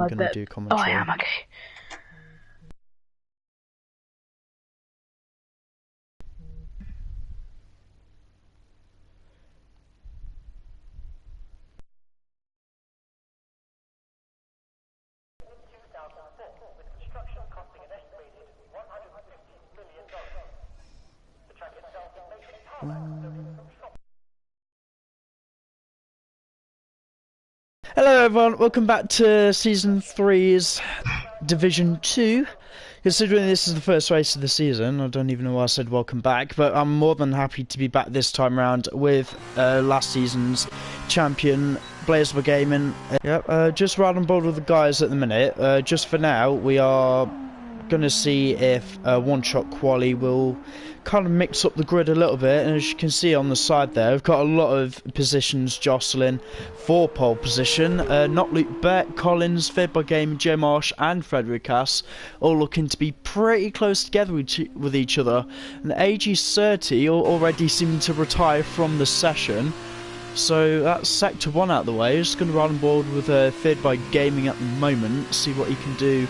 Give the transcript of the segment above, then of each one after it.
I'm going to do commentary. Oh, I am, okay. Hello everyone, welcome back to Season 3's Division 2. Considering this is the first race of the season, I don't even know why I said welcome back, but I'm more than happy to be back this time round with last season's champion, Leauge Gaming. Just right on board with the guys at the minute. Just for now, we are going to see if one-shot quali will kind of mix up the grid a little bit, and as you can see on the side there, we've got a lot of positions jostling for pole position. Not Luke Beck, Collins, Fed by Game, Joe Marsh and Frederick Cass all looking to be pretty close together with each other, and AG30 already seeming to retire from the session. So that's sector 1 out of the way. Just going to ride on board with Fed by Gaming at the moment, see what he can do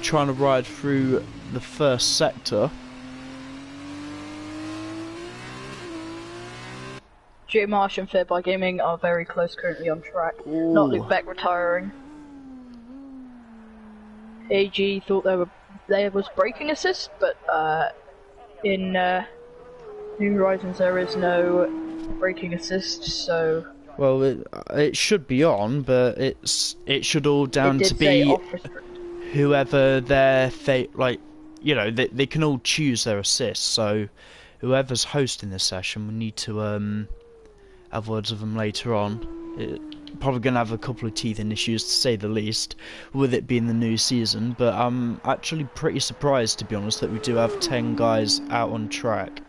trying to ride through the first sector. J Marsh and Fair by Gaming are very close currently on track. Ooh. Not Luke Beck retiring. AG thought there was braking assist, but in New Horizons there is no braking assist, so. Well, it should be on, but it should all down to be whoever they can all choose their assists. So whoever's hosting this session, we need to have words with them later on. Probably going to have a couple of teething issues, to say the least, with it being the new season, but I'm actually pretty surprised, to be honest, that we do have 10 guys out on track.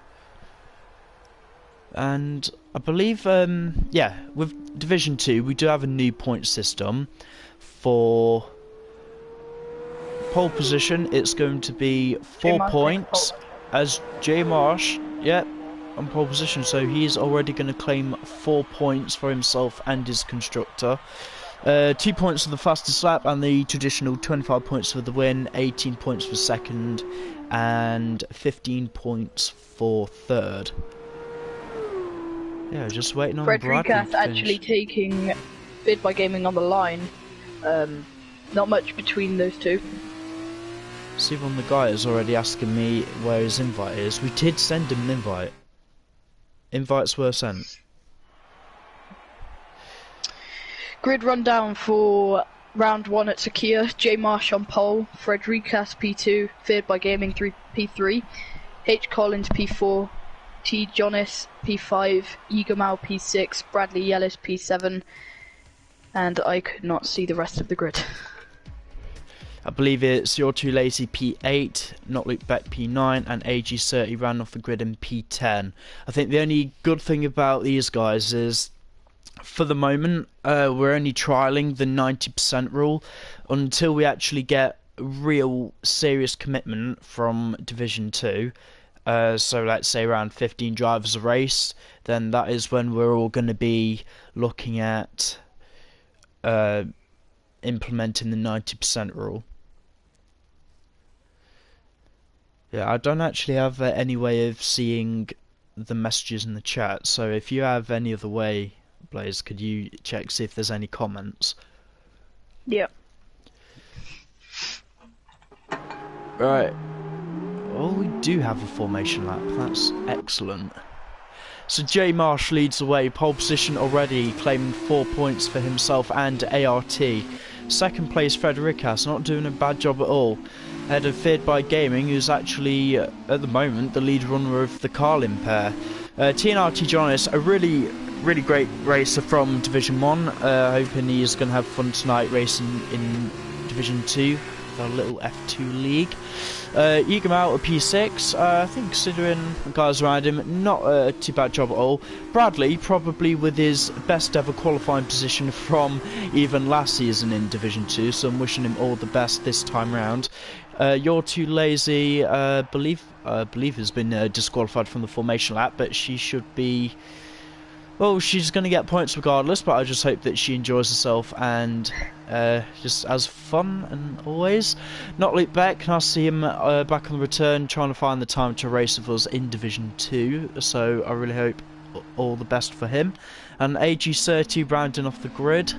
And I believe, yeah, with Division 2, we do have a new point system. For pole position, it's going to be 4 points, as J Marsh, yep, on pole position, so he's already going to claim 4 points for himself and his constructor. 2 points for the fastest lap and the traditional 25 points for the win, 18 points for second and 15 points for third. Yeah, just waiting on Bradley to finish. Actually taking Bid by Gaming on the line. Not much between those two. See, one of the guys is already asking me where his invite is. We did send him an invite. Invites were sent. Grid rundown for round 1 at Sakia. J Marsh on pole, Frederikas P2, Feared by Gaming P3, H Collins P4, T Jonas P5, Egamau P6, Bradley Yellis P7, and I could not see the rest of the grid. I believe it's You're Too Lazy P8, Not Luke Beck P9, and AG30 ran off the grid in P10. I think the only good thing about these guys is, for the moment, we're only trialling the 90% rule until we actually get real serious commitment from Division 2. So let's say around 15 drivers a race, then that is when we're all going to be looking at implementing the 90% rule. Yeah, I don't actually have any way of seeing the messages in the chat, so if you have any other way, Blaze, could you check, see if there's any comments? Yeah. Right. Oh, we do have a formation lap, that's excellent. So J Marsh leads the way, pole position already, claiming 4 points for himself and ART. Second place Frederikas, not doing a bad job at all. Ahead of Feared by Gaming, who's actually, at the moment, the lead runner of the Carlin pair. TNRT Jonas, a really great racer from Division 1. Hoping he's going to have fun tonight racing in Division 2, the little F2 league. Egamau a P6, I think considering the guys around him, not a too bad job at all. Bradley probably with his best ever qualifying position from even last season in Division 2, so I'm wishing him all the best this time round. You're Too Lazy, believe has been disqualified from the formation lap, but she should be Well, she's going to get points regardless, but I just hope that she enjoys herself and just has fun and always. Not Luke Beck, I see him back on the return trying to find the time to race with us in Division 2, so I really hope all the best for him. And AG30 rounding off the grid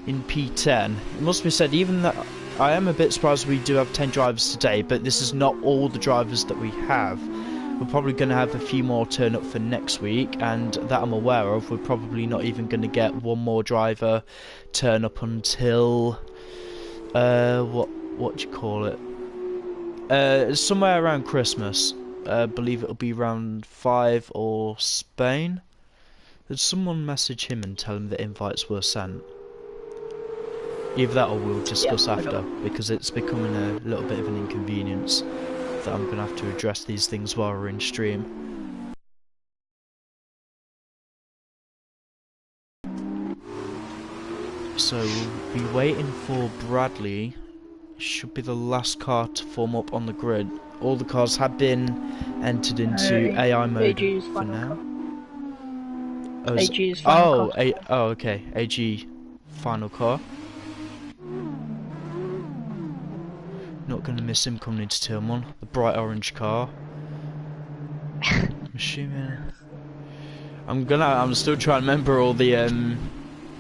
in P10. It must be said, even that I am a bit surprised we do have 10 drivers today, but this is not all the drivers that we have. We're probably going to have a few more turn up for next week, and that I'm aware of. We're probably not even going to get one more driver turn up until what do you call it? Somewhere around Christmas. I believe it'll be around 5 or Spain. Did someone message him and tell him that invites were sent? Either that or we'll discuss after, because it's becoming a little bit of an inconvenience that I'm going to have to address these things while we're in stream. So we'll be waiting for Bradley. Should be the last car to form up on the grid. All the cars have been entered into AI mode for now. AG's final car. Okay. AG final car. Not going to miss him coming into turn 1. The bright orange car. I'm assuming. I'm still trying to remember all the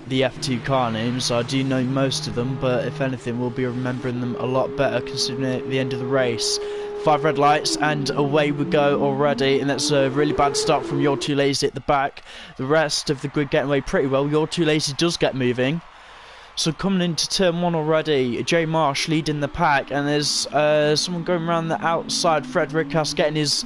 F2 car names. I do know most of them, but if anything, we'll be remembering them a lot better considering at the end of the race. 5 red lights and away we go already, and that's a really bad start from You're Too Lazy at the back. The rest of the grid getting away pretty well. You're Too Lazy does get moving. So coming into turn 1 already, Jay Marsh leading the pack, and there's someone going around the outside. Fred Rickas getting his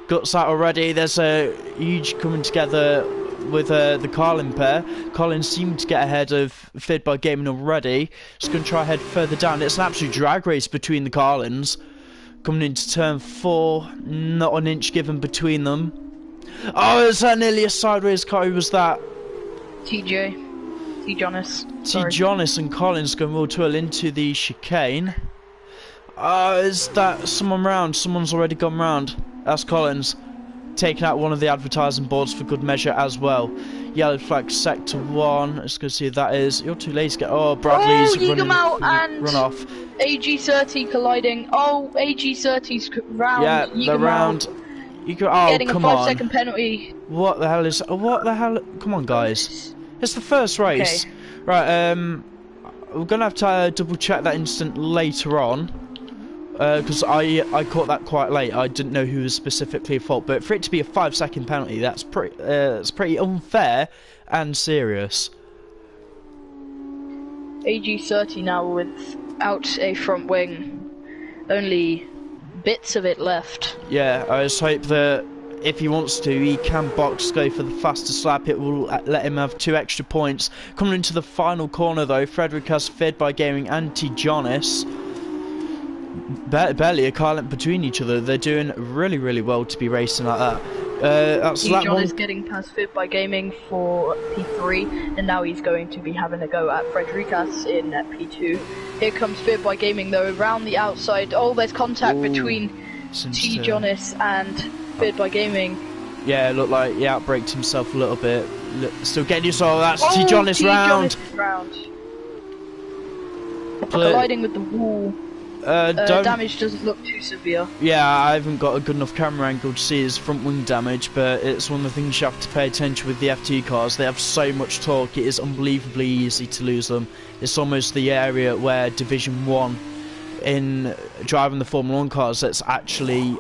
guts out already. There's a Leauge coming together with the Carlin pair. Carlin seemed to get ahead of Fed by Gaming already. Just going to try head further down. It's an absolute drag race between the Carlins. Coming into turn 4, not an inch given between them. Oh, is that nearly a sideways car? Who was that? TJ. T-Jonas. T-Jonas and Collins going well too well into the chicane. Is that someone round? Someone's already gone round. That's Collins. Taking out one of the advertising boards for good measure as well. Yellow flag sector 1. Let's go see who that is. You're Too Lazy to get. Oh, Bradley's running out and run off. AG30 colliding. Oh, AG30's round. Yeah, they're round. You go. Oh, getting come a on. 5-second penalty. What the hell is? What the hell? Come on, guys. It's the first race. Okay. Right, we're going to have to double check that incident later on. Because I caught that quite late. I didn't know who was specifically at fault. But for it to be a 5-second penalty, that's pretty unfair and serious. AG30 now without a front wing. Only bits of it left. Yeah, I just hope that if he wants to, he can box go for the fastest lap. It will let him have 2 extra points. Coming into the final corner though, Frederick has Fed by Gaming and T-Jonas. Barely a car length between each other. They're doing really, really well to be racing like that. That's lap 1. T-Jonas getting past Fed by Gaming for P3, and now he's going to be having a go at Frederikas in P2. Here comes Fed by Gaming though, around the outside. Oh, there's contact between T-Jonas and Fed by Gaming. Yeah, it looked like he outbraked himself a little bit. Still getting his all. That's T-Jonas round. Colliding with the wall. Damage doesn't look too severe. Yeah, I haven't got a good enough camera angle to see his front wing damage, but it's one of the things you have to pay attention with the FT cars. They have so much torque, it is unbelievably easy to lose them. It's almost the area where Division 1 in driving the Formula 1 cars that's actually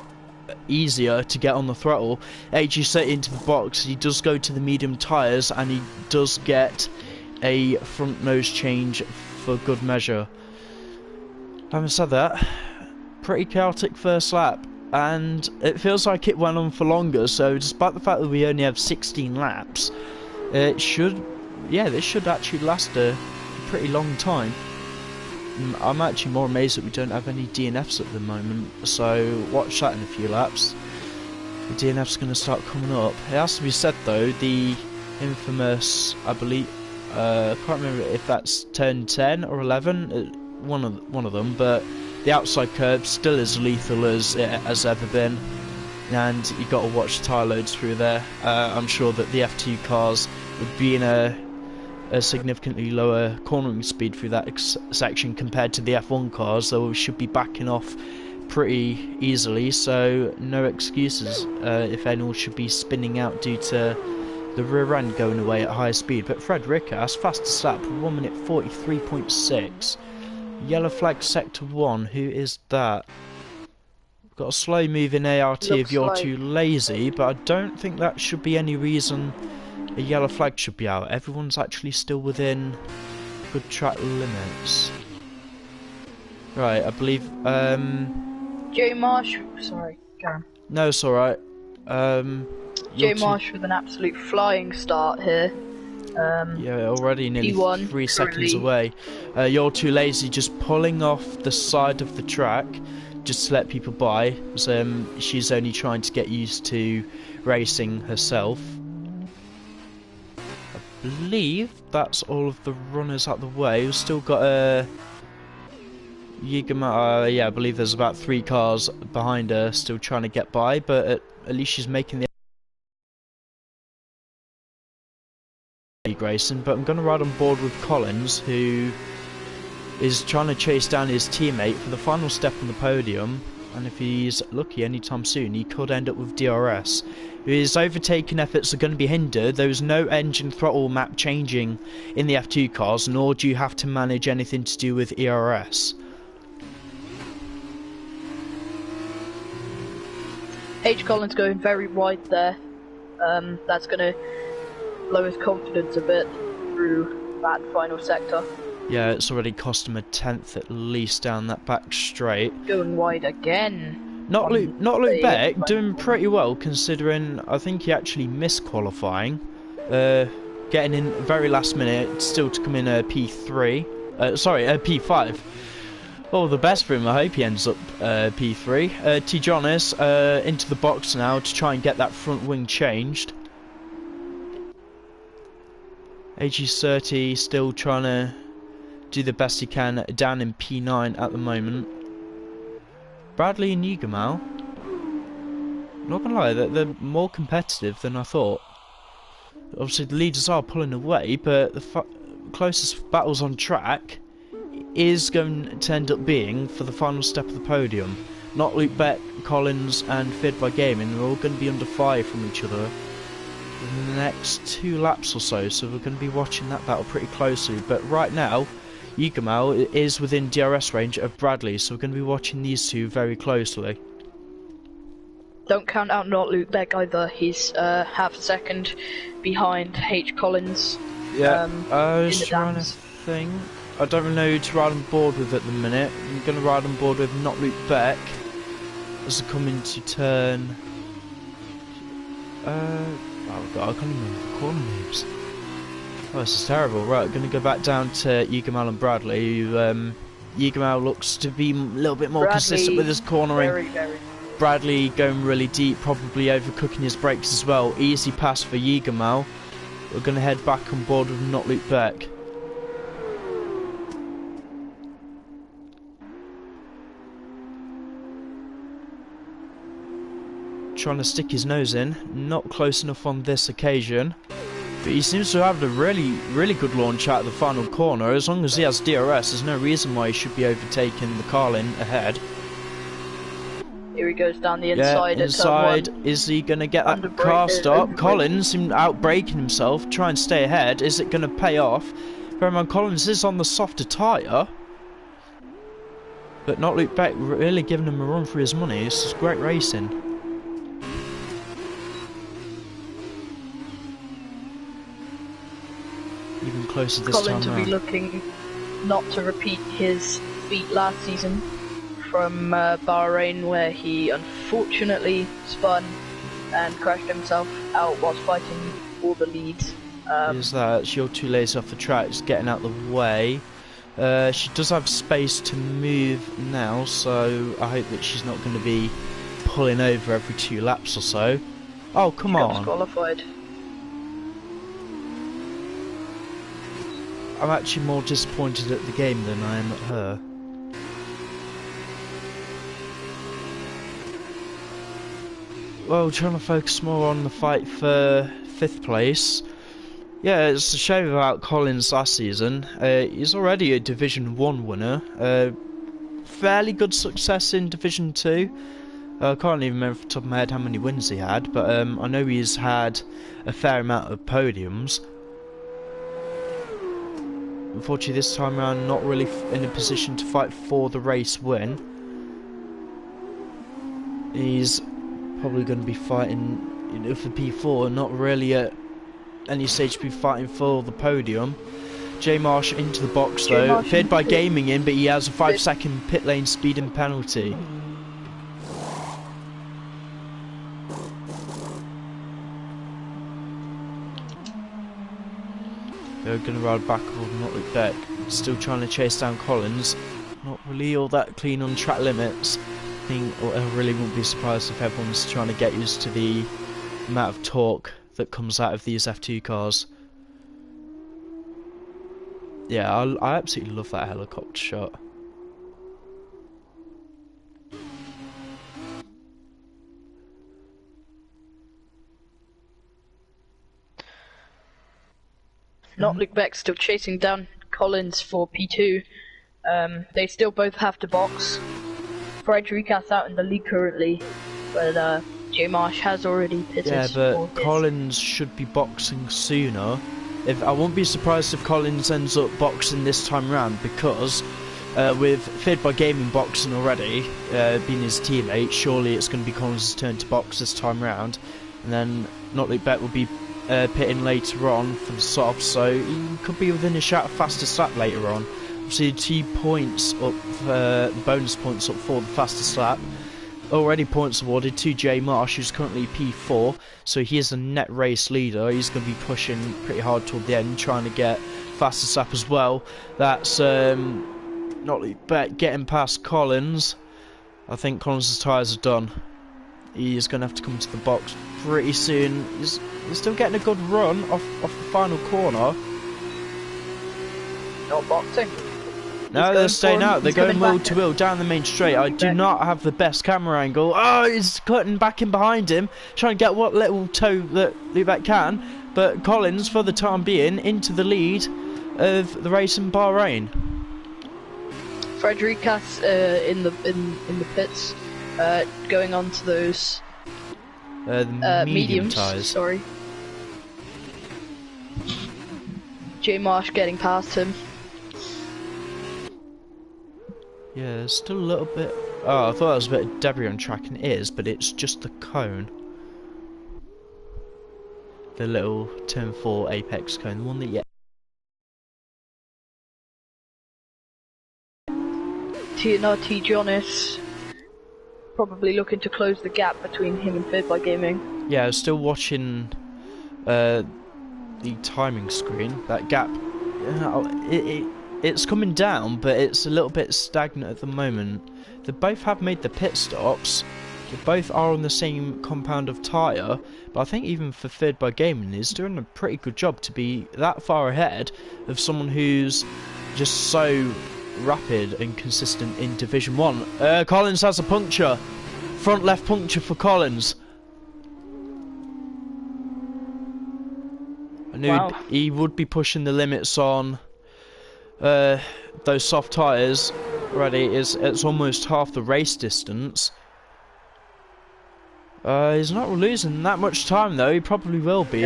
easier to get on the throttle. AG set into the box, he does go to the medium tyres and he does get a front nose change for good measure. Having said that, pretty chaotic first lap, and it feels like it went on for longer, so despite the fact that we only have 16 laps, this should actually last a pretty long time. I'm actually more amazed that we don't have any DNFs at the moment, so watch that in a few laps. The DNF's going to start coming up. It has to be said though, the infamous, I believe, I can't remember if that's turn 10 or 11, one of them, but the outside curb still as lethal as it has ever been. and you got to watch tyre loads through there. I'm sure that the F2 cars would be in a significantly lower cornering speed through that section compared to the F1 cars, so we should be backing off pretty easily, so no excuses if anyone should be spinning out due to the rear end going away at high speed. But Fred Rickas, fastest lap, 1 minute 43.6. Yellow flag sector 1, who is that? We've got a slow moving ART if you're too lazy, but I don't think that should be any reason a yellow flag should be out. Everyone's actually still within good track limits. Right, I believe J Marsh, sorry, Karen. No, it's alright. J Marsh with an absolute flying start here. Yeah, already nearly P1 3 seconds away. You're too lazy, just pulling off the side of the track just to let people by. So, she's only trying to get used to racing herself. I believe that's all of the runners out the way. We've still got a yeah, I believe there's about 3 cars behind her still trying to get by, but at least she's making the Grayson. But I'm going to ride on board with Collins, who is trying to chase down his teammate for the final step on the podium, and if he's lucky anytime soon he could end up with DRS. His overtaking efforts are going to be hindered. There is no engine throttle map changing in the F2 cars, nor do you have to manage anything to do with ERS. H. Collins going very wide there. That's going to lower his confidence a bit through that final sector. Yeah, it's already cost him a 10th at least down that back straight. Going wide again. Not Luke Beck, doing pretty well considering I think he actually missed qualifying. Getting in very last minute, still to come in P3. Sorry, P5. Oh, the best for him. I hope he ends up P3. T. Jonas into the box now to try and get that front wing changed. AG30 still trying to do the best he can down in P9 at the moment. Bradley and Yugamal, not gonna lie, they're more competitive than I thought. Obviously the leaders are pulling away, but the closest battles on track is going to end up being for the final step of the podium. Not Luke Beck, Collins and Fid by Gaming, they're all going to be under fire from each other in the next 2 laps or so, so we're going to be watching that battle pretty closely. But right now Yugamal is within DRS range of Bradley, so we're going to be watching these two very closely. Don't count out not Luke Beck either. He's half a second behind H. Collins. Yeah, I was trying to think. I don't really know who to ride on board with at the minute. I'm going to ride on board with not Luke Beck as I come into turn. Oh god, I can't even remember the corner moves. Oh, this is terrible. Right, going to go back down to Yugamal and Bradley. Yugamal looks to be a little bit more consistent with his cornering. Very. Bradley going really deep, probably overcooking his brakes as well. Easy pass for Yugamal. We're going to head back on board with not Luke Beck. Trying to stick his nose in, not close enough on this occasion. But he seems to have a really good launch out of the final corner. As long as he has DRS, there's no reason why he should be overtaking the Carlin ahead. Here he goes down the inside. Yeah, inside. Is he going to get that car stop? Collins seemed out braking himself, try and stay ahead. Is it going to pay off? Bear in mind, Collins is on the softer tyre. But not Luke Beck really giving him a run for his money. This is great racing. Even closer this time Collins will be looking not to repeat his feat last season from Bahrain, where he unfortunately spun and crashed himself out whilst fighting for the lead. Is that you're too lazy off the track, just getting out the way. She does have space to move now, so I hope that she's not going to be pulling over every 2 laps or so. Oh, come on. Qualified. I'm actually more disappointed at the game than I am at her. well, trying to focus more on the fight for 5th place. Yeah, it's a shame about Collins last season. He's already a Division 1 winner. Fairly good success in Division 2. I can't even remember off the top of my head how many wins he had, but I know he's had a fair amount of podiums. Unfortunately, this time around, not really in a position to fight for the race win. He's probably going to be fighting, you know, for P4, not really at any stage to be fighting for the podium. J Marsh into the box though, feared by gaming in, but he has a 5-second pit lane speeding penalty. They're going to ride back on Not Look Back, still trying to chase down Collins. Not really all that clean on track limits. I really wouldn't be surprised if everyone's trying to get used to the amount of torque that comes out of these F2 cars. Yeah, I absolutely love that helicopter shot. Not Luke Beck still chasing down Collins for P2. They still both have to box. Frederica's out in the lead currently, but J Marsh has already pitted. Yeah, but Collins should be boxing sooner. I won't be surprised if Collins ends up boxing this time round, because with Feared by Gaming boxing already, being his teammate, surely it's going to be Collins' turn to box this time round, and then Not Luke Beck will be pitting later on for the soft, so he could be within a shout of fastest lap later on. Obviously 2 points up, bonus points up for the fastest lap. Already points awarded to J Marsh, who's currently P4, so he is a net race leader. He's going to be pushing pretty hard toward the end, trying to get fastest lap as well. That's Not Luke Beck getting past Collins. I think Collins' tyres are done. He's going to have to come to the box pretty soon. He's still getting a good run off the final corner. Not boxing. No, they're staying out. They're going wheel to wheel down the main straight. I do not have the best camera angle. Oh, he's cutting back in behind him, trying to get what little toe that Lubeck can. But Collins, for the time being, into the lead of the race in Bahrain. Frederica's in the pits, going on to those mediums. Tyres. Sorry. J Marsh getting past him. Yeah, there's still a little bit. Oh, I thought that was a bit of debris on track, and it is, but it's just the cone. The little turn 4 apex cone, the one that TNRT Jonas probably looking to close the gap between him and Feared by Gaming. Yeah, I was still watching the timing screen. That gap, it's coming down, but it's a little bit stagnant at the moment. They both have made the pit stops. They both are on the same compound of tyre, but I think even for Feared by Gaming, he's doing a pretty good job to be that far ahead of someone who's just so rapid and consistent in Division 1. Collins has a puncture. Front left puncture for Collins. I knew he would be pushing the limits on those soft tyres. Already, it's almost half the race distance. He's not losing that much time though. He probably will be.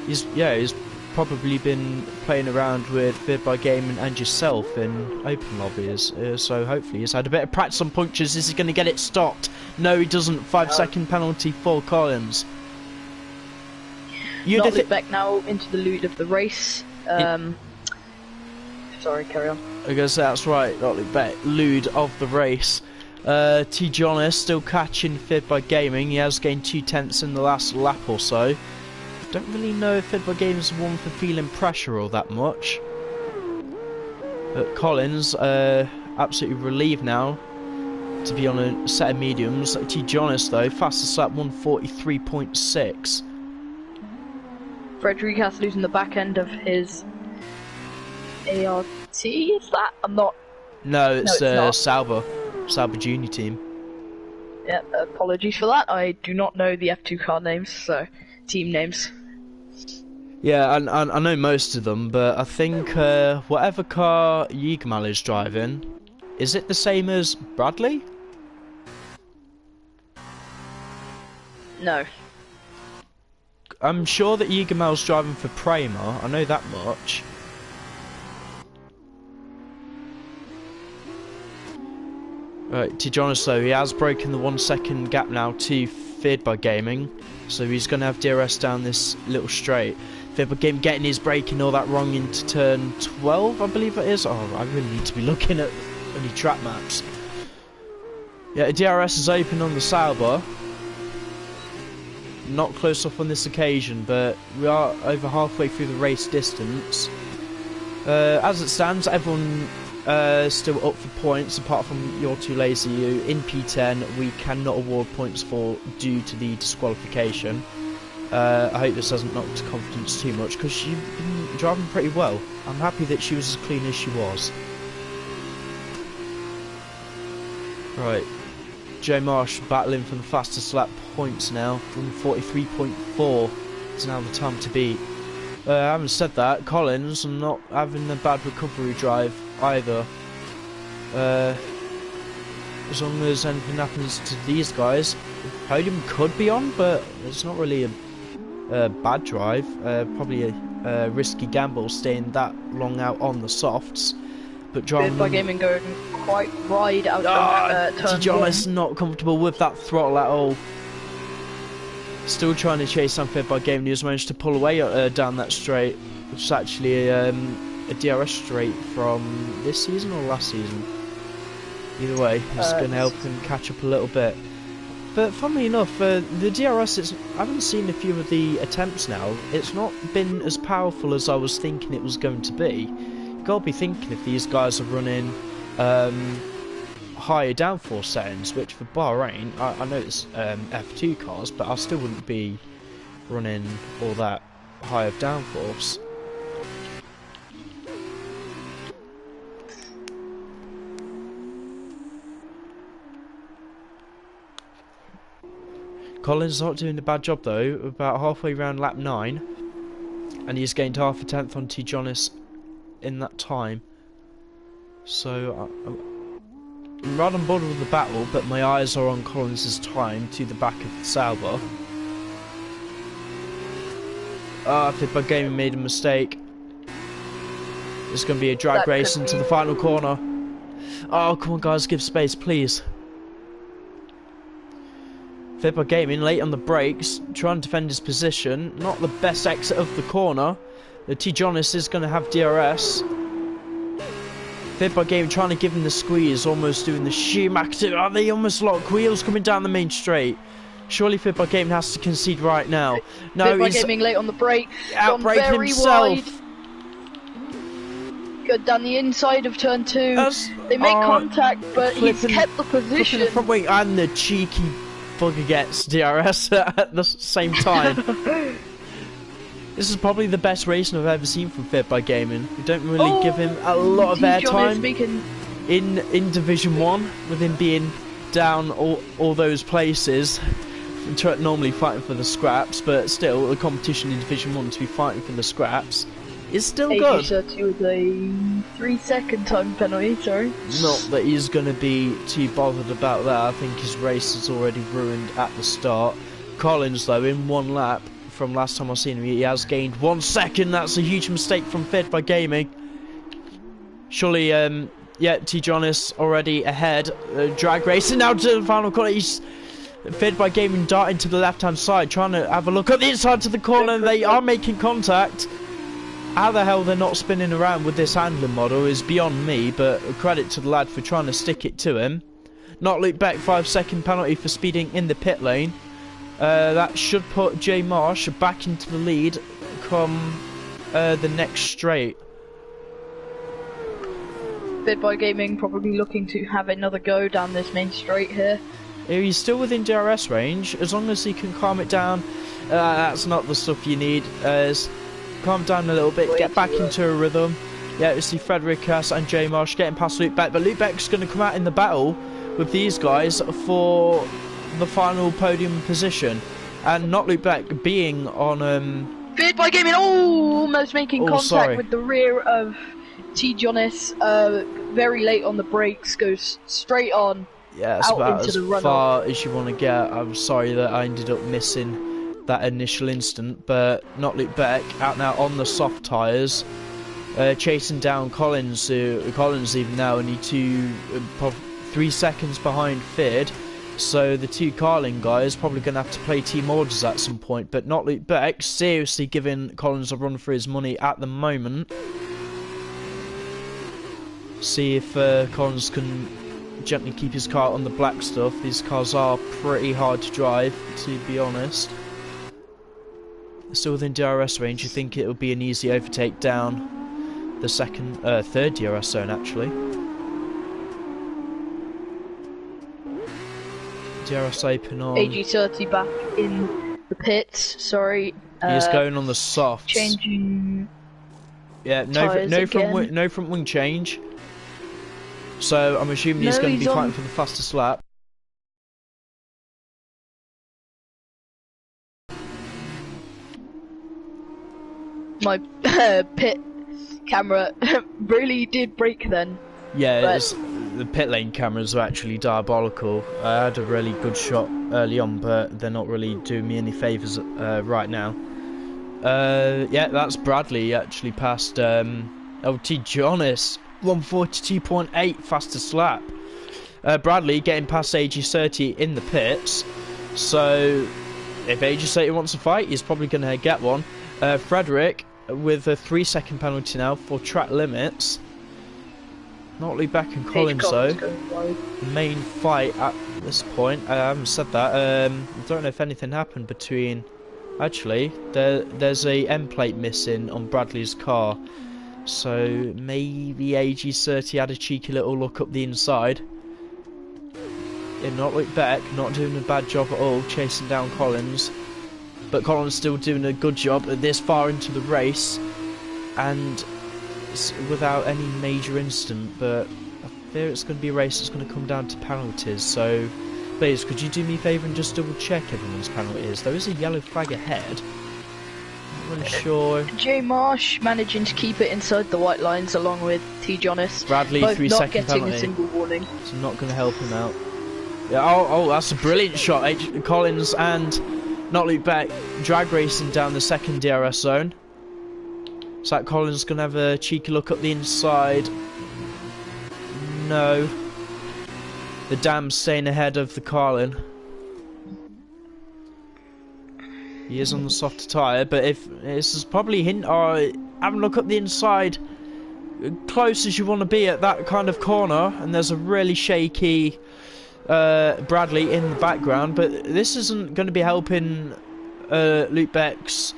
He's probably been playing around with Feared by Gaming and yourself in open lobbies. So hopefully he's had a bit of practice on punctures. Is he going to get it stopped? No, he doesn't. 5-second penalty for Collins. Not look back now into the lead of the race. Sorry, carry on. I guess that's right. Not look back. Lead of the race. T. Jonas still catching Feared by Gaming. He has gained 2/10 in the last lap or so. Don't really know if Feared by Gaming is one for feeling pressure all that much. But Collins, absolutely relieved now to be on a set of mediums. T. Jonas though, fastest lap 143.6. Frederica's losing the back end of his ART. Is that? I'm not. No, it's Sauber Junior team. Yeah, apologies for that. I do not know the F2 car names, so team names. Yeah, I know most of them, but I think whatever car Yigmal is driving, is it the same as Bradley? No. I'm sure that Yigmal's driving for Prema, I know that much. Right, Tijonis though, he has broken the 1 second gap now to Feared by Gaming, so he's going to have DRS down this little straight. Feared by Gaming getting his braking all that wrong into turn 12, I believe it is. Oh, I really need to be looking at any track maps. Yeah, DRS is open on the Sauber. Not close off on this occasion, but we are over halfway through the race distance. As it stands, everyone still up for points, apart from You're Too Lazy You. In P10, we cannot award points for due to the disqualification. I hope this hasn't knocked confidence too much, because she's been driving pretty well. I'm happy that she was as clean as she was. Right, Joe Marsh battling for the fastest lap points now. 1:43.4 is now the time to beat. Having said that, Collins not having a bad recovery drive either. As long as anything happens to these guys, the podium could be on, but it's not really a bad drive. Probably a risky gamble staying that long out on the softs. But Feared by Gaming going quite wide out turn Tijonis not comfortable with that throttle at all. Still trying to chase down Feared by Gaming. He has managed to pull away down that straight, which is actually a DRS straight from this season or last season. Either way, it's going to help him catch up a little bit. But funnily enough, the DRS, I haven't seen a few of the attempts now. It's not been as powerful as I was thinking it was going to be. You've got to be thinking if these guys are running higher downforce settings, which for Bahrain, I know it's F2 cars, but I still wouldn't be running all that high of downforce. Collins is not doing a bad job though, about halfway around lap 9, and he's gained half a tenth on Tijonis in that time. So I'm right on board with the battle, but my eyes are on Collins' time to the back of the Sauber. Feared by Gaming made a mistake. It's going to be a drag race into the final corner. Oh, come on guys, give space, please. Feared by Gaming late on the brakes, trying to defend his position. Not the best exit of the corner. The Tijonis is going to have DRS. Feared by Gaming trying to give him the squeeze, almost doing the Schumacher. Oh, they almost lock wheels coming down the main straight. Surely Feared by Gaming has to concede right now. No, Feared by Gaming late on the brake. Outbraking himself. Wide. Go down the inside of turn 2. They make contact, but he's kept the position. The front wing, and the cheeky bugger gets DRS at the same time. This is probably the best racing I've ever seen from Feared by Gaming. We don't really give him a lot of airtime in Division 1, with him being down all those places, normally fighting for the scraps, but still, the competition in Division 1 to be fighting for the scraps is still good. With a 3-second time penalty, sorry. Not that he's going to be too bothered about that. I think his race is already ruined at the start. Collins, though, in one lap, from last time I've seen him, he has gained 1 second. That's a huge mistake from Feared by Gaming. Surely, yeah, Tijonis already ahead. Drag racing now to the final corner. He's Feared by Gaming darting to the left-hand side, trying to have a look at the inside to the corner, and they are making contact. How the hell they're not spinning around with this handling model is beyond me, but credit to the lad for trying to stick it to him. Not loop back, 5-second penalty for speeding in the pit lane. That should put Jay Marsh back into the lead come the next straight. Feared by Gaming probably looking to have another go down this main straight here. He's still within DRS range, as long as he can calm it down. That's not the stuff you need. Calm down a little bit, get back into a rhythm. Yeah, you see Frederikas and Jay Marsh getting past Luke Beck, but Luke Beck's going to come out in the battle with these guys for the final podium position, and not loop back being on Feared by Gaming, almost making contact with the rear of T. Jonas. Very late on the brakes, goes straight on. Yeah, it's out about into as the runoff. far as you want to get. I'm sorry that I ended up missing that initial instant, but not loop back out now on the soft tyres, chasing down Collins. Collins even now only 3 seconds behind Feared. So the two Carlin guys probably going to have to play team orders at some point, but not loop back. Seriously giving Collins a run for his money at the moment. See if Collins can gently keep his car on the black stuff. These cars are pretty hard to drive, to be honest. Still within DRS range. You think it would be an easy overtake down the third DRS zone actually. DRS open on. AG30 back in the pits. Sorry. He's going on the softs. Changing. Yeah, no front wing change. So I'm assuming he's going to be fighting for the fastest lap. My pit camera really did break then. Yeah, the pit lane cameras are actually diabolical. I had a really good shot early on, but they're not really doing me any favours right now. Yeah, that's Bradley actually passed LT Jonas, 142.8 fastest lap. Bradley getting past AG30 in the pits, so if AG30 wants to fight, he's probably going to get one. Frederick with a 3-second penalty now for track limits. Notley back and Collins though. Main fight at this point. I haven't said that. I don't know if anything happened between. Actually, there's a end plate missing on Bradley's car, so maybe AG30 had a cheeky little look up the inside. Yeah, not look back, not doing a bad job at all, chasing down Collins, but Collins still doing a good job this far into the race, and without any major incident. But I fear it's going to be a race that's going to come down to penalties. So please, could you do me a favour and just double check everyone's penalties? There is a yellow flag ahead. I'm not really sure. J Marsh managing to keep it inside the white lines along with T Jonas. Bradley, both 3-second penalty. Not getting a single warning. It's not going to help him out. Yeah, oh, that's a brilliant shot. Collins and not loop back, drag racing down the second DRS zone. Is that Collins going to have a cheeky look up the inside? No. The Dam's staying ahead of the Carlin. He is on the softer tyre, but if this is probably hint or have a look up the inside, close as you want to be at that kind of corner, and there's a really shaky Bradley in the background, but this isn't going to be helping Lubeck's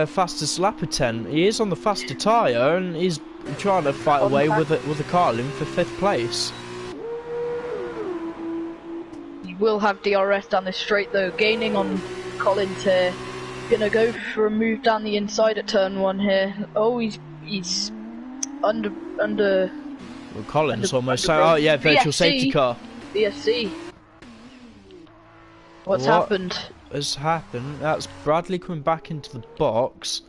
fastest lap attempt. He is on the faster tyre, and he's trying to fight away with a Carlin for 5th place. You will have DRS down this straight though, gaining on Collins here. Gonna go for a move down the inside at turn 1 here. Oh, he's under. Well, Collins almost. Oh yeah, virtual safety car. VSC. What happened? Has happened? That's Bradley coming back into the box.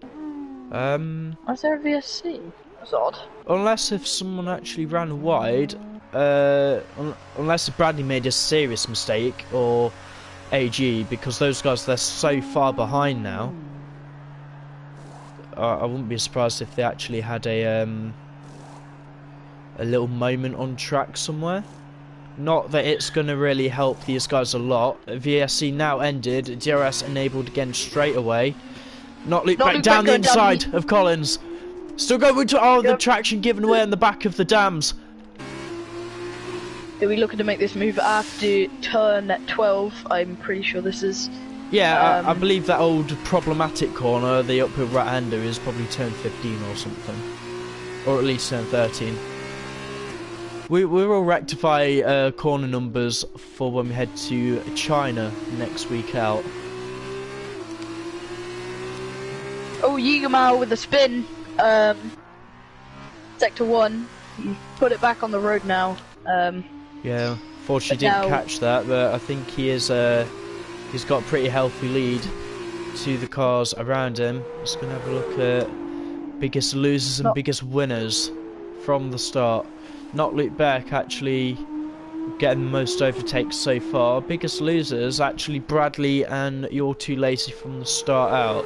Was there a VSC? That's odd. Unless if someone actually ran wide, unless Bradley made a serious mistake, or AG, because those guys, they're so far behind now. I wouldn't be surprised if they actually had a little moment on track somewhere. Not that it's going to really help these guys a lot. VSC now ended, DRS enabled again straight away. Not loop back down the inside of Collins. Still going to the traction given away on the back of the Dams. Are we looking to make this move after turn 12? I'm pretty sure this is. Yeah, I believe that old problematic corner, the uphill right-hander, is probably turn 15 or something. Or at least turn 13. We will rectify corner numbers for when we head to China next week out. Oh, Yigamau with a spin. Sector 1. He's put it back on the road now. Yeah, Fortunately, didn't catch that, but I think he's got a pretty healthy lead to the cars around him. Just gonna have a look at biggest losers and biggest winners from the start. Not Luke Beck actually getting the most overtakes so far. Biggest losers actually Bradley and You're Too Lazy from the start out.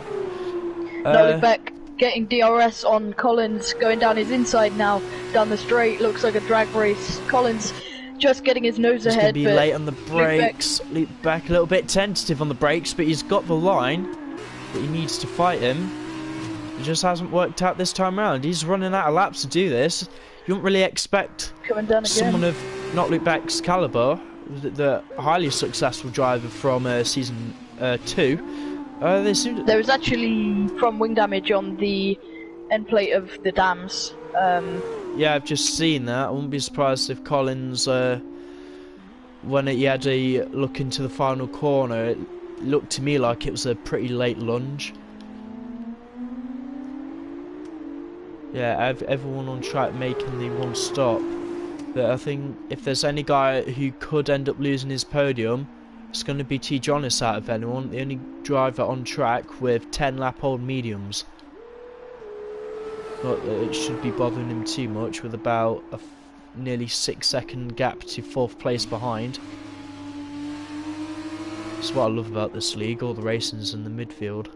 Not Luke Beck getting DRS on Collins, going down his inside now, down the straight. Looks like a drag race. Collins just getting his nose ahead. He's going to be late on the brakes. Luke Beck a little bit tentative on the brakes, but he's got the line. But he needs to fight him. It just hasn't worked out this time around. He's running out of laps to do this. You wouldn't really expect someone of not Luke Beck's calibre, the highly successful driver from season 2. There was actually from wing damage on the end plate of the dams. Yeah, I've just seen that. I wouldn't be surprised if Collins, when he had a look into the final corner, it looked to me like it was a pretty late lunge. Yeah, everyone on track making the one stop. But I think if there's any guy who could end up losing his podium, it's going to be T. Jonas out of anyone. The only driver on track with 10 lap-old mediums. Not that it should be bothering him too much, with about a nearly 6-second gap to 4th place behind. That's what I love about this league, all the racing's in the midfield.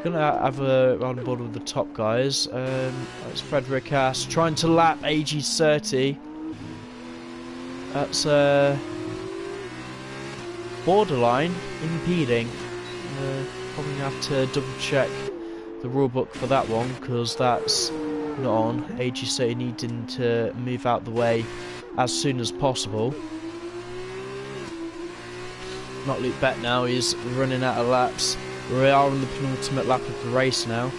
Gonna have a round board with the top guys. That's Frederick Ass trying to lap AG30. That's borderline impeding. Probably have to double check the rulebook for that one, because that's not on. AG30 needing to move out the way as soon as possible. Not Luke Beck now, he's running out of laps. We are on the penultimate lap of the race now.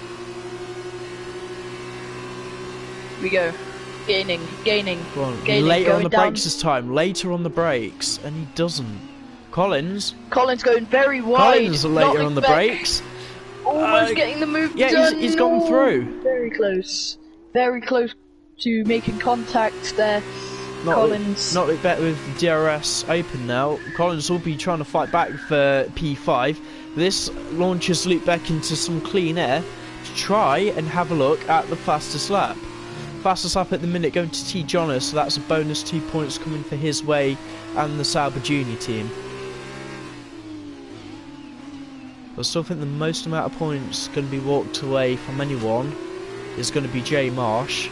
Here we go. Gaining. Go on. Gaining, later on the down. brakes this time. Later on the brakes. And he doesn't. Collins going very wide. Collins later on the brakes. Almost getting the move yeah, done. he's gone through. Very close. Very close to making contact there. Collins. Not Luke Beck with DRS open now. Collins will be trying to fight back for P5. This launches Luke Beck into some clean air to try and have a look at the fastest lap. Fastest lap at the minute going to T. Jonas, so that's a bonus 2 points coming for his way and the Sauber Junior team. I still think the most amount of points going to be walked away from anyone is going to be Jay Marsh.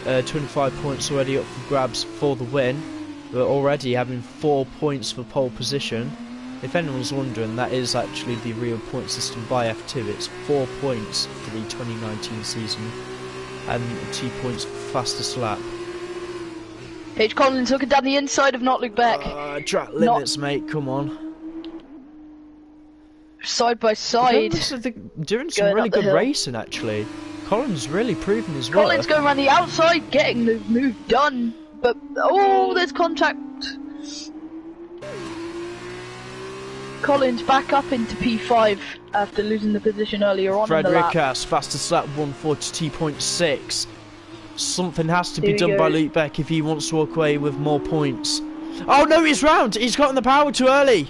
25 points already up for grabs for the win. We're already having 4 points for pole position. If anyone's wondering, that is actually the real point system by F2. It's 4 points for the 2019 season and 2 points for fastest lap. H. Collins looking down the inside of Not Luke Beck. Track limits, mate, come on. Side by side. Doing some really good racing, actually. Collins really proving his worth. Collins going around the outside, getting the move done. But, oh, there's contact. Collins back up into P5 after losing the position earlier on Frederick in the lap. Ass, fastest lap, 142.6. Something has to be done by Luke Beck if he wants to walk away with more points. Oh no, he's round! He's gotten the power too early!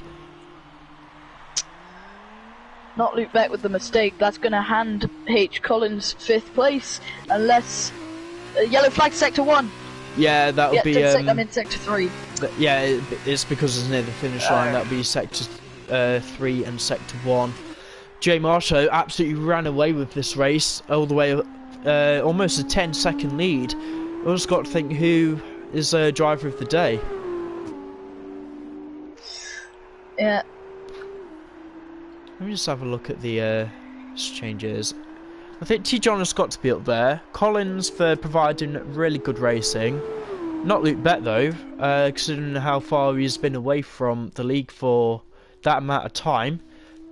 Not Luke Beck with the mistake. That's going to hand H. Collins 5th place, unless yellow flag sector 1. Yeah, that would be. I'm in sector 3. Yeah, it's because it's near the finish line. That would be sector 3 and sector 1. Jay Marshall absolutely ran away with this race all the way, almost a 10-second lead. I just got to think who is driver of the day. Yeah. Let me just have a look at the changes. I think T. Jonas got to be up there. Collins for providing really good racing. Not Luke Beck though, considering how far he's been away from the league for that amount of time.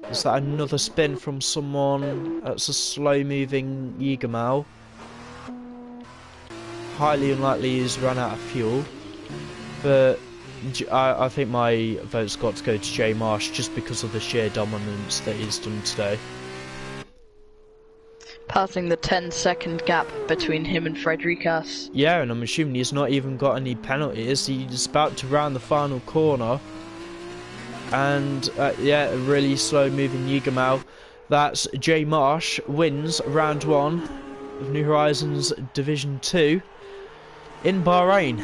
Is that another spin from someone? That's a slow-moving Jägermal. Highly unlikely he's run out of fuel. But I think my vote's got to go to Jay Marsh just because of the sheer dominance that he's done today. Passing the 10-second gap between him and Frederikas. Yeah, and I'm assuming he's not even got any penalties. He's about to round the final corner. And, yeah, a really slow-moving Yigamau. That's Jay Marsh wins round 1 of New Horizons Division 2 in Bahrain.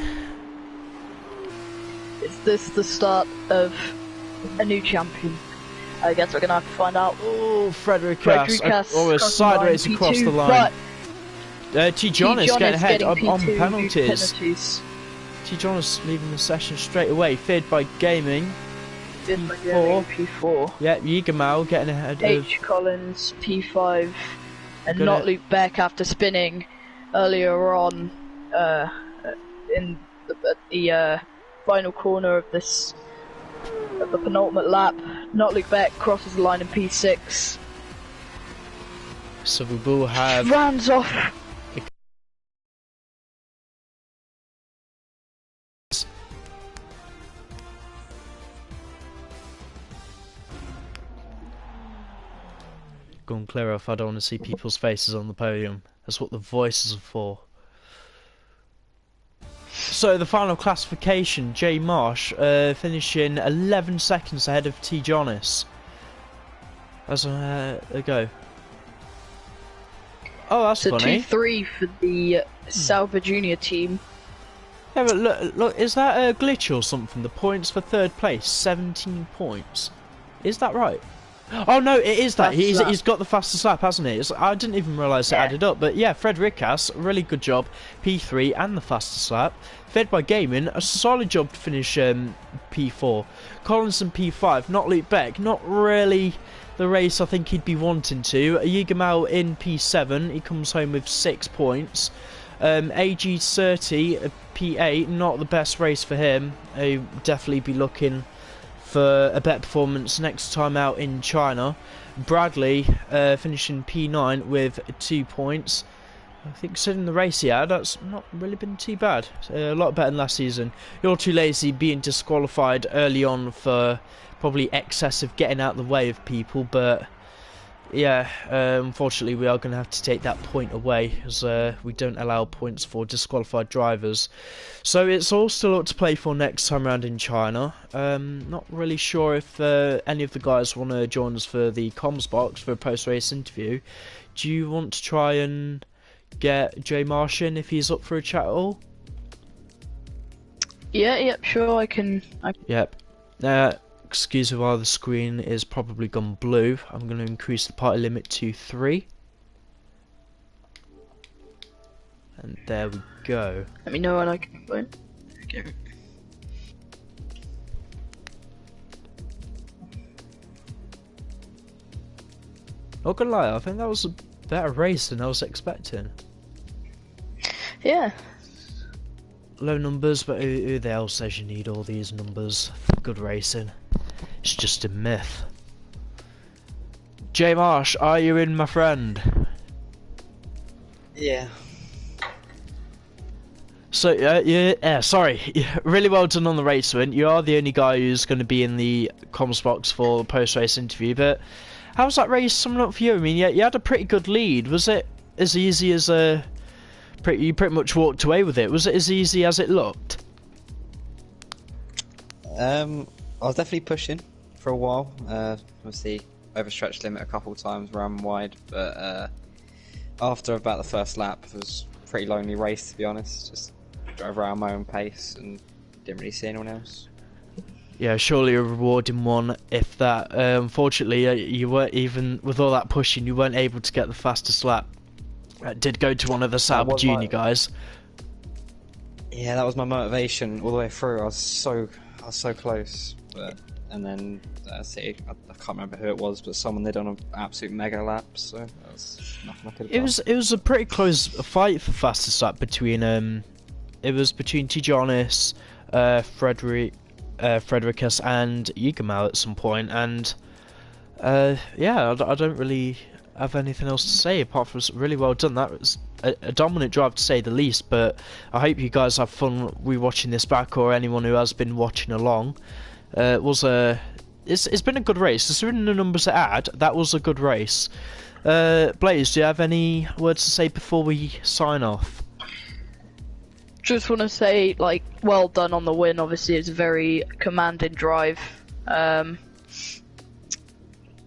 Is this the start of a new champion? I guess we're going to have to find out. Oh, Frederikas almost sideways across the line. T. John is getting ahead on penalties. T. John is leaving the session straight away, feared by gaming. P4. Yeah, Yigamau getting ahead H. Collins, P5, and not Luke Beck after spinning earlier on in the final corner of the penultimate lap. Not Luke Beck crosses the line in P6. So we will have rounds off. Go and clear off. I don't want to see people's faces on the podium. That's what the voices are for. So the final classification, Jay Marsh finishing 11 seconds ahead of T. Jonas. As a go. Oh, that's funny. 2-3 for the Sauber Junior team. Yeah, but look, is that a glitch or something? The points for third place, 17 points. Is that right? Oh no, it is that. He's got the fastest lap, hasn't he? I didn't even realise it added up. But yeah, Frederikas, really good job. P3 and the fastest lap. Fed by Gaming, a solid job to finish P4. Collinson P5, not Luke Beck. Not really the race I think he'd be wanting to. Yigamau in P7, he comes home with 6 points. AG30, P8, not the best race for him. He'll definitely be looking for a better performance next time out in China. Bradley finishing P9 with 2 points. I think considering the race he had, that's not really been too bad. A lot better than last season. You're Too Lazy being disqualified early on for probably excessive getting out of the way of people, but yeah, unfortunately we are going to have to take that point away as we don't allow points for disqualified drivers. So it's all still up to play for next time around in China. Not really sure if any of the guys want to join us for the comms box for a post-race interview. Do you want to try and get Jay Marsh in if he's up for a chat at all? Yep, sure, I can. Yep. Excuse me while the screen is probably gone blue. I'm going to increase the party limit to 3. And there we go. Let me know when I can join. Okay. Not gonna lie, I think that was a better race than I was expecting. Yeah. Low numbers, but who the hell says you need all these numbers for good racing? It's just a myth. Jay Marsh, are you in, my friend? Yeah. So, sorry. Really well done on the race win. You are the only guy who's going to be in the comms box for the post-race interview, but how's that race summing up for you? I mean, you had a pretty good lead. Was it as easy as you pretty much walked away with it? Was it as easy as it looked? I was definitely pushing for a while. Obviously, overstretched limit a couple of times, ran wide, but after about the first lap, it was a pretty lonely race, to be honest. Just drove around my own pace and didn't really see anyone else. Yeah, surely a rewarding one, if that. Unfortunately, you weren't even, with all that pushing, you weren't able to get the fastest lap. Did go to one of the Sauber Junior guys. Yeah, that was my motivation all the way through. I was so close, and then I can't remember who it was, but someone they'd done an absolute mega lap, so that was nothing I could have done. It was a pretty close fight for fastest lap between it was between Tijonis, Frederikas and Yigamau at some point, and yeah, I don't really have anything else to say apart from it's really well done. That was a dominant drive to say the least, but I hope you guys have fun rewatching this back, or anyone who has been watching along. It was a it's been a good race. Considering the numbers it had, that was a good race. Blaze, do you have any words to say before we sign off? Just want to say, like, well done on the win. Obviously, it's a very commanding drive.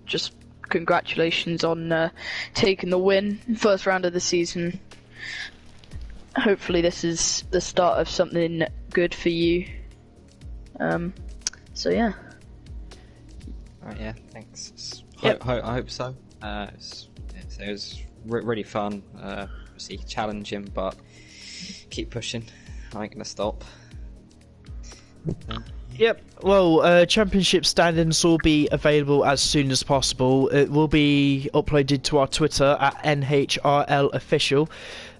Just congratulations on taking the win, first round of the season. Hopefully, this is the start of something good for you. So yeah. Alright, yeah, thanks. Yep. I hope so. It was really fun. Obviously challenging, but keep pushing. I ain't gonna stop. Yep. Well, championship standings will be available as soon as possible. It will be uploaded to our Twitter at NHRL official.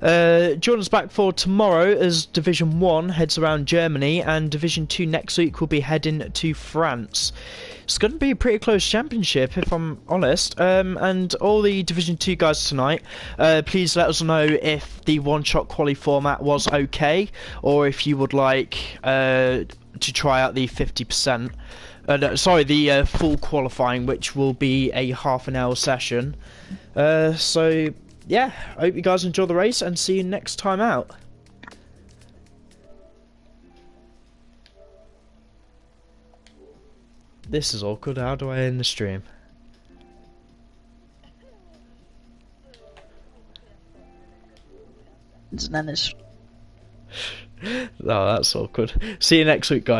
Join us back for tomorrow as Division 1 heads around Germany, and Division 2 next week will be heading to France. It's going to be a pretty close championship, if I'm honest. And all the Division 2 guys tonight, please let us know if the one-shot quali format was okay, or if you would like to try out the 50%. The full qualifying, which will be a half an hour session. So yeah, I hope you guys enjoy the race and see you next time out. This is awkward. How do I end the stream? And then it's Oh, that's awkward. See you next week, guys.